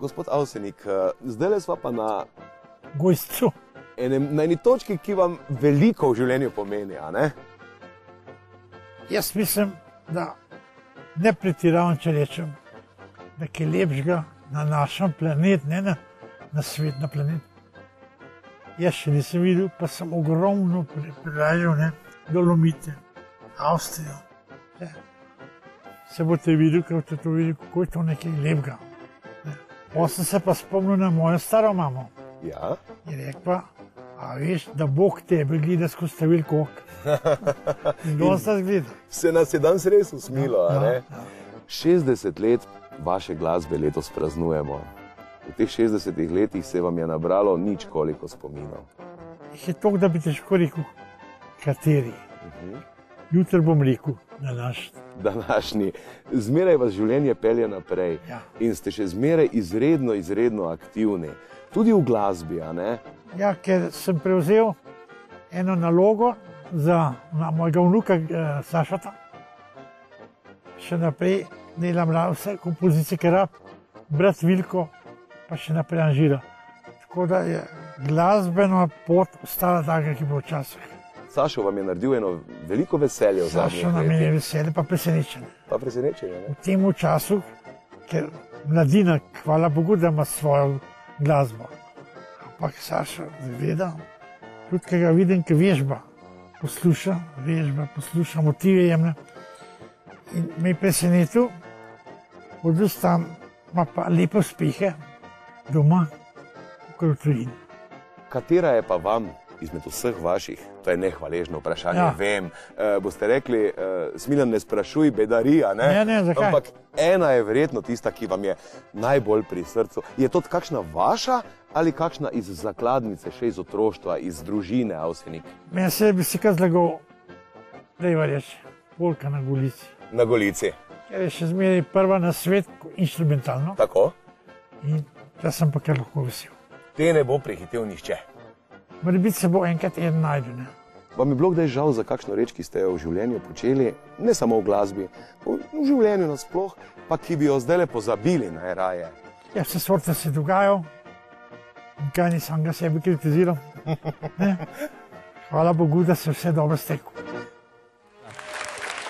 Gospod Avsenik, zdaj sva pa na Gojstvu. na eni točki, ki vam veliko v življenju pomeni, a ne? Jaz mislim, da ne pretiravam, če rečem, da je lepšega na našem planetu, ne na svet, na planet. Jaz še nisem videl, pa sem ogromno prevažal, Dolomite, Avstrijo. Se boste videli, kako je to nekaj lepega. Potem sem se pa spomnil na mojo staro mamo. Ja. Je rekla, a veš, da Bog tebe gleda skozi ta velik ok. In kdo se zgleda? Se nas je danes res usmilo, a ne? Ja. 60 let vaše glasbe letos praznujemo. V teh 60 letih se vam je nabralo nič koliko spominov. Je to, da bi težko rekel, kateri. Jutri bom rekel, Današnji. Zmeraj vas življenje pelje naprej. Ja. In ste še zmeraj izredno aktivni. Tudi v glasbi, a ne? Ja, ker sem prevzel eno nalogo za mojega vnuka Sašata. Še naprej delam vse kompozicije, ki rab, brat Vilko pa še naprej anžira. Tako da je glasbena pot ostala taka, ki bo včasih. Sašo vam je naredil eno veliko veselje v zadnjih letih. Sašo nam je veselje pa presenečenje. Pa presenečenje, ne? V tem času, ker mladina, hvala Bogu, da ima svojo glasbo. Ampak Sašo gleda, tudi ki ga vidim, ki vežba, posluša, motive jemne. In me je presenetil, odus tam ima pa lepe uspehe doma, v tujini. Katera je pa vam izmed vseh vaših, to je nehvaležno vprašanje, Ja. vem, boste rekli, Smiljan, ne sprašuj, bedarija, ne? Ne, zakaj? Ampak ena je verjetno tista, ki vam je najbolj pri srcu. Je to kakšna vaša ali kakšna iz zakladnice, še iz otroštva, iz družine Avsenik? Meni se bi si kar zlagal, dajva reči, polka na Golici. Na Golici. Ker je še zmeraj prva na svet, instrumentalno. Tako? In da sem pa kar lahko vesel. Te ne bo prehitel nihče. Morebiti se bo enkrat eden najdu, ne. Vam je bilo kdaj žal za kakšno reč, ki ste jo v življenju počeli, ne samo v glasbi, v življenju nasploh, pa ki bi jo zdajle pozabili najraje? Ja, vse sorte se dogajajo, in kaj nisem ga sebi kritiziral. Ne. Hvala Bogu, da se vse dobro steklo.